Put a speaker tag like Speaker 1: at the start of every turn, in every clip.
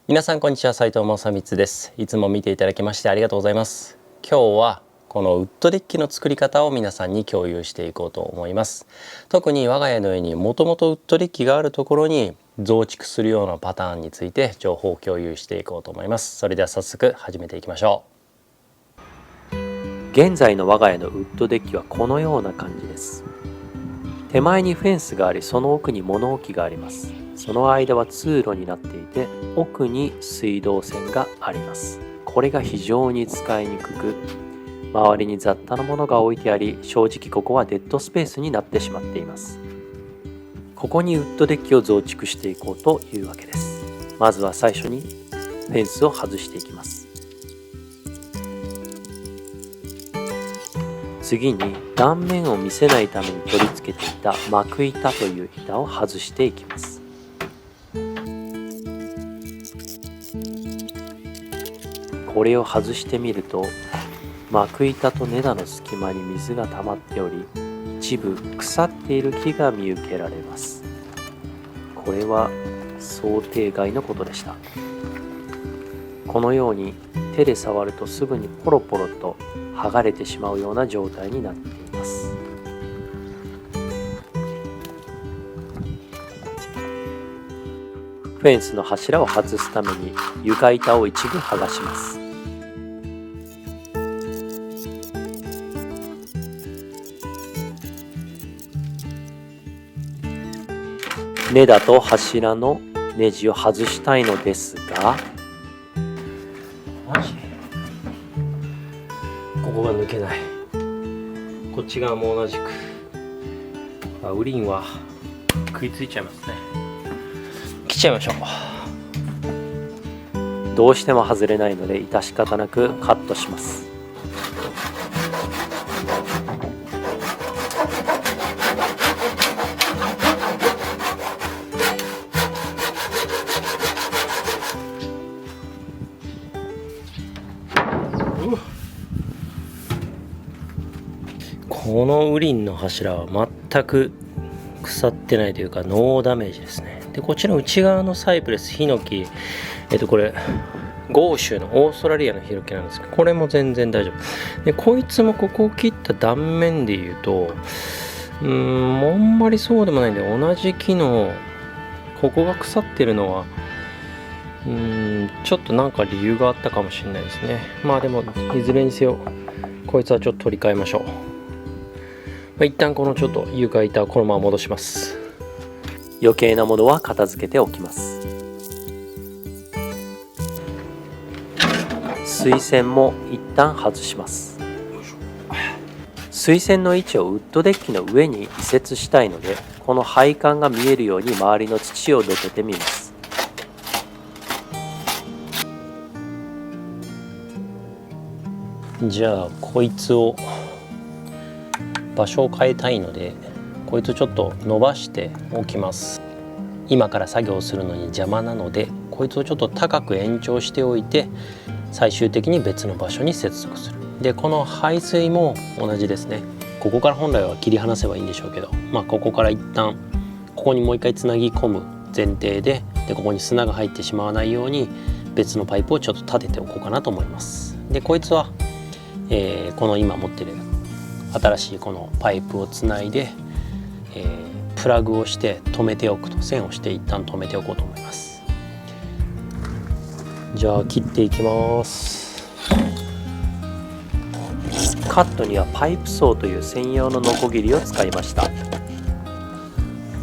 Speaker 1: 皆さんこんにちは、斉藤正光です。いつも見ていただきましてありがとうございます。今日はこのウッドデッキの作り方を皆さんに共有していこうと思います。特に我が家の家にもともとウッドデッキがあるところに増築するようなパターンについて情報を共有していこうと思います。それでは早速始めていきましょ
Speaker 2: う。現在の我が家のウッドデッキはこのような感じです。手前にフェンスがあり、その奥に物置があります。その間は通路になっていて、奥に水道線があります。これが非常に使いにくく、周りに雑多なものが置いてあり、正直ここはデッドスペースになってしまっています。ここにウッドデッキを増築していこうというわけです。まずは最初にフェンスを外していきます。次に断面を見せないために取り付けていた幕板という板を外していきます。これを外してみると、幕板と根太の隙間に水が溜まっており、一部腐っている木が見受けられます。これは想定外のことでした。このように手で触るとすぐにポロポロと剥がれてしまうような状態になっています。フェンスの柱を外すために床板を一部剥がします。根太と柱のネジを外したいのですが、
Speaker 1: マジ？ここが抜けない。こっち側も同じく。ウリンは食いついちゃいますね。切っちゃいましょ
Speaker 2: う。どうしても外れないので致し方なくカットします。
Speaker 1: このウリンの柱は全く腐ってないというかノーダメージですね。でこっちの内側のサイプレスヒノキ、これ豪州のオーストラリアのヒノキなんですけど、これも全然大丈夫で、こいつもここを切った断面でいうとあんまりそうでもないんで、同じ木のここが腐ってるのはちょっとなんか理由があったかもしれないですね。まあでもいずれにせよこいつはちょっと取り替えましょう。一旦このちょっと床板をこのまま戻します。
Speaker 2: 余計なものは片付けておきます。水栓も一旦外します。水栓の位置をウッドデッキの上に移設したいので、この配管が見えるように周りの土をどけてみます。
Speaker 1: じゃあこいつを場所を変えたいので、こいつをちょっと伸ばしておきます。今から作業するのに邪魔なので、こいつをちょっと高く延長しておいて、最終的に別の場所に接続する。でこの排水も同じですね。ここから本来は切り離せばいいんでしょうけど、ここから一旦ここにもう一回つなぎ込む前提で、ここに砂が入ってしまわないように別のパイプをちょっと立てておこうかなと思います。でこいつは、この今持ってる新しいこのパイプをつないで、プラグをして止めておくと、線をして一旦止めておこうと思います。じゃあ切っていきます。
Speaker 2: カットにはパイプソーという専用のノコギリを使いました。
Speaker 1: こ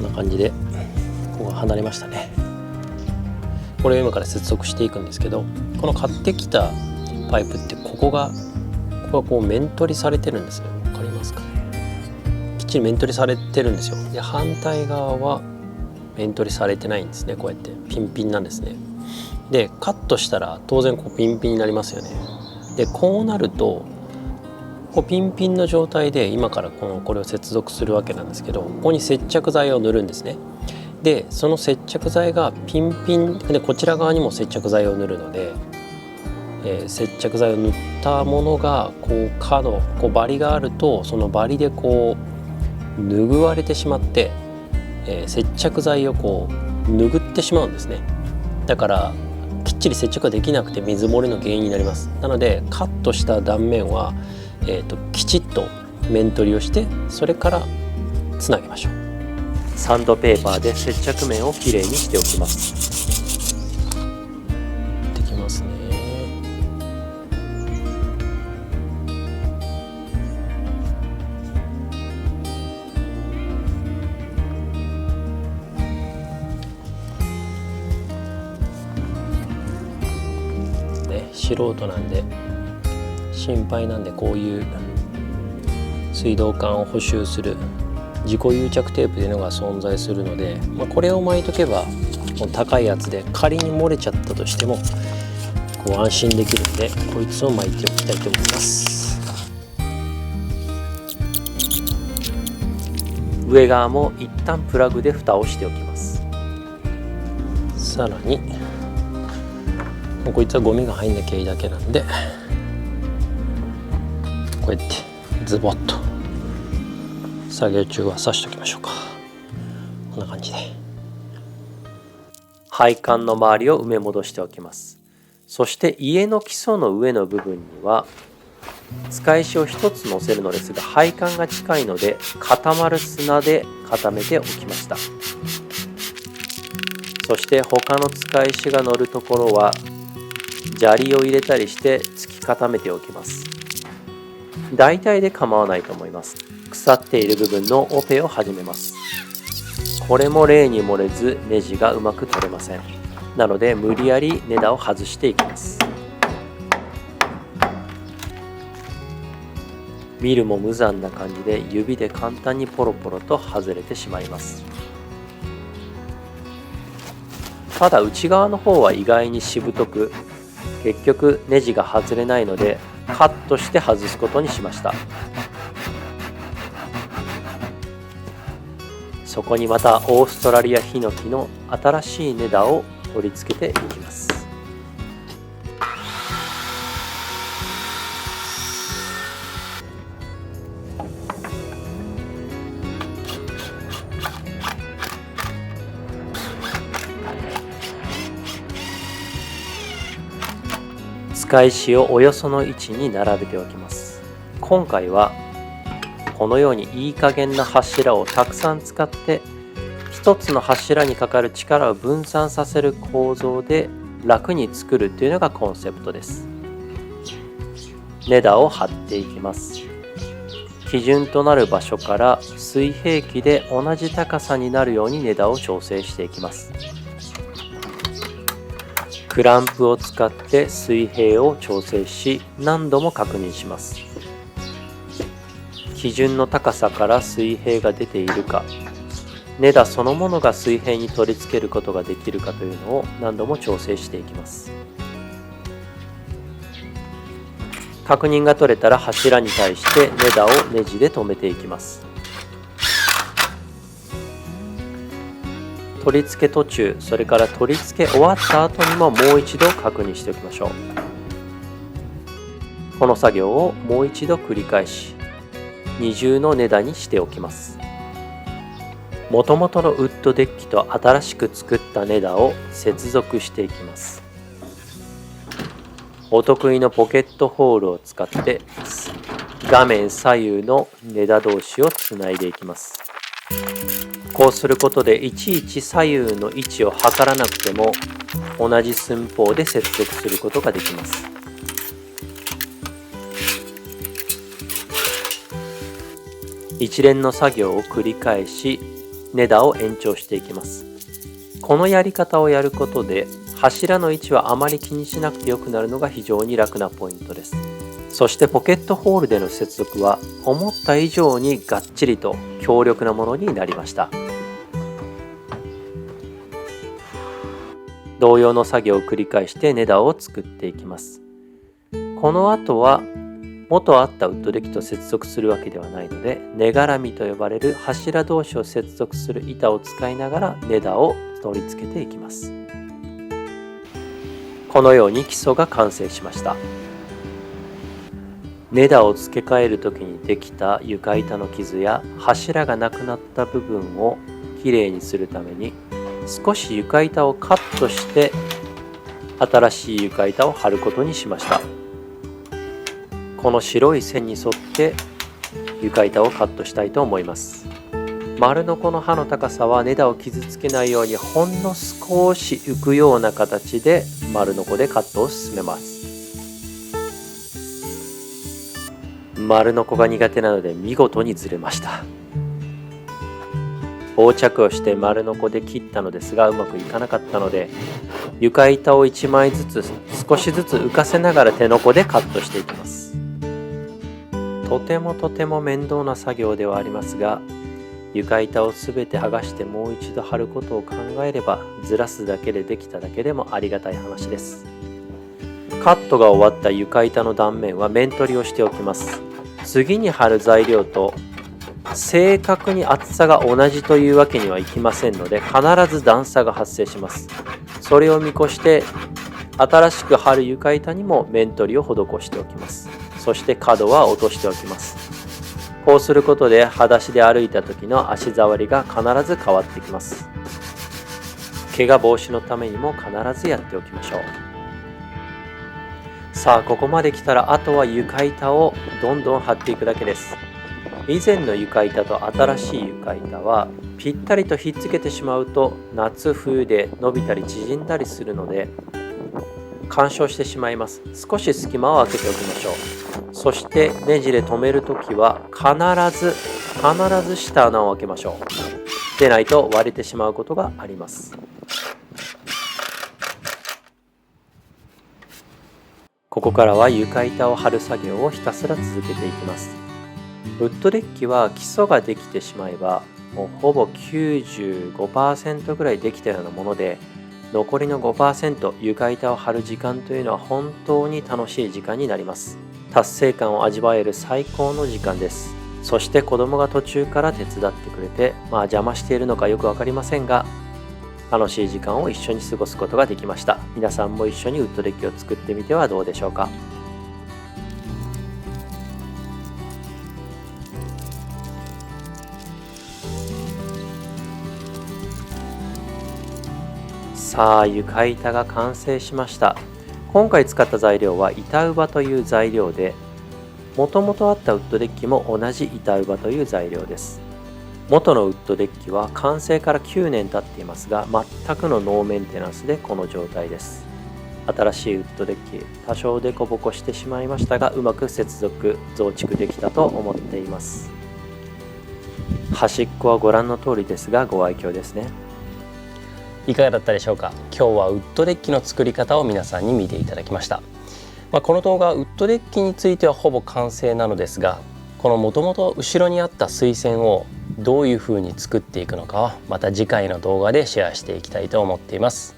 Speaker 1: んな感じでここが離れましたね。これを今から接続していくんですけど、この買ってきたパイプってここがこう面取りされてるんですよ。わかりますかね。きっちり面取りされてるんですよ。で反対側は面取りされてないんですね。こうやってピンピンなんですね。でカットしたら当然こうピンピンになりますよね。でこうなるとこうピンピンの状態で今からこれを接続するわけなんですけど、ここに接着剤を塗るんですね。でその接着剤がピンピンで、こちら側にも接着剤を塗るので、接着剤を塗ったものが角バリがあると、そのバリで拭われてしまって、接着剤を拭ってしまうんですね。だからきっちり接着ができなくて水漏れの原因になります。なのでカットした断面は、きちっと面取りをして、それからつなげましょう。
Speaker 2: サンドペーパーで接着面をきれいにしておきます。
Speaker 1: できますね。素人なんで心配なんで、こういう水道管を補修する自己癒着テープというのが存在するので、これを巻いとけば高いやつで仮に漏れちゃったとしてもこう安心できるんで、こいつを巻いておきたいと思います。
Speaker 2: 上側も一旦プラグで蓋をしておきます。
Speaker 1: さらにこいつはゴミが入んなきゃいいだけなんで、こうやってズボッと作業中は刺しておきましょうか。こんな感じで
Speaker 2: 配管の周りを埋め戻しておきます。そして家の基礎の上の部分には使い石を1つ乗せるのですが、配管が近いので固まる砂で固めておきました。そして他の使い石が乗るところは砂利を入れたりして突き固めておきます。大体で構わないと思います。腐っている部分のオペを始めます。これも例に漏れずネジがうまく取れません。なので無理やりネタを外していきます。見るも無残な感じで指で簡単にポロポロと外れてしまいます。ただ内側の方は意外にしぶとく、結局ネジが外れないのでカットして外すことにしました。そこにまたオーストラリアヒノキの新しいネタを取り付けていきます。使い石をおよその位置に並べておきます。今回はこのようにいい加減な柱をたくさん使って一つの柱にかかる力を分散させる構造で楽に作るというのがコンセプトです。ネタを貼っていきます。基準となる場所から水平器で同じ高さになるようにネタを調整していきます。クランプを使って水平を調整し何度も確認します。基準の高さから水平が出ているか、ネタそのものが水平に取り付けることができるかというのを何度も調整していきます。確認が取れたら柱に対してネタをネジで留めていきます。取り付け途中、それから取り付け終わった後にももう一度確認しておきましょう。この作業をもう一度繰り返し二重のネタにしておきます。もともとのウッドデッキと新しく作ったネタを接続していきます。お得意のポケットホールを使って画面左右のネタ同士をつないでいきます。こうすることでいちいち左右の位置を測らなくても同じ寸法で接続することができます。一連の作業を繰り返しネタを延長していきます。このやり方をやることで柱の位置はあまり気にしなくてよくなるのが非常に楽なポイントです。そしてポケットホールでの接続は思った以上にがっちりと強力なものになりました。同様の作業を繰り返してネタを作っていきます。この後は元あったウッドデッキと接続するわけではないので、根絡みと呼ばれる柱同士を接続する板を使いながらネタを取り付けていきます。このように基礎が完成しました。ネタを付け替える時にできた床板の傷や柱がなくなった部分をきれいにするために少し床板をカットして新しい床板を貼ることにしました。この白い線に沿って床板をカットしたいと思います。丸ノコの刃の高さは根太を傷つけないようにほんの少し浮くような形で丸ノコでカットを進めます。丸ノコが苦手なので見事にずれました。横着をして丸ノコで切ったのですがうまくいかなかったので、床板を1枚ずつ少しずつ浮かせながら手ノコでカットしていきます。とても面倒な作業ではありますが、床板をすべて剥がしてもう一度貼ることを考えれば、ずらすだけでできただけでもありがたい話です。カットが終わった床板の断面は面取りをしておきます。次に貼る材料と正確に厚さが同じというわけにはいきませんので、必ず段差が発生します。それを見越して新しく貼る床板にも面取りを施しておきます。そして角は落としておきます。こうすることで裸足で歩いた時の足触りが必ず変わってきます。怪我防止のためにも必ずやっておきましょう。さあ、ここまで来たらあとは床板をどんどん貼っていくだけです。以前の床板と新しい床板はぴったりとひっつけてしまうと夏冬で伸びたり縮んだりするので干渉してしまいます。少し隙間を空けておきましょう。そしてネジで留めるときは必ず下穴を開けましょう。でないと割れてしまうことがあります。ここからは床板を貼る作業をひたすら続けていきます。ウッドデッキは基礎ができてしまえばもうほぼ 95% ぐらいできたようなもので、残りの 5% 床板を張る時間というのは本当に楽しい時間になります。達成感を味わえる最高の時間です。そして子供が途中から手伝ってくれて、邪魔しているのかよく分かりませんが、楽しい時間を一緒に過ごすことができました。皆さんも一緒にウッドデッキを作ってみてはどうでしょうか。さあ、床板が完成しました。今回使った材料は板ウバという材料で、もともとあったウッドデッキも同じ板ウバという材料です。元のウッドデッキは完成から9年経っていますが、全くのノーメンテナンスでこの状態です。新しいウッドデッキ、多少デコボコしてしまいましたが、うまく接続増築できたと思っています。端っこはご覧の通りですが、ご愛嬌ですね。
Speaker 1: いかがだったでしょうか。今日はウッドデッキの作り方を皆さんに見ていただきました。この動画ウッドデッキについてはほぼ完成なのですが、このもともと後ろにあった水栓をどういう風に作っていくのかはまた次回の動画でシェアしていきたいと思っています。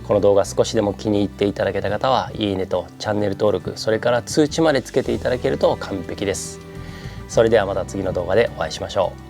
Speaker 1: この動画少しでも気に入っていただけた方はいいねとチャンネル登録、それから通知までつけていただけると完璧です。それではまた次の動画でお会いしましょう。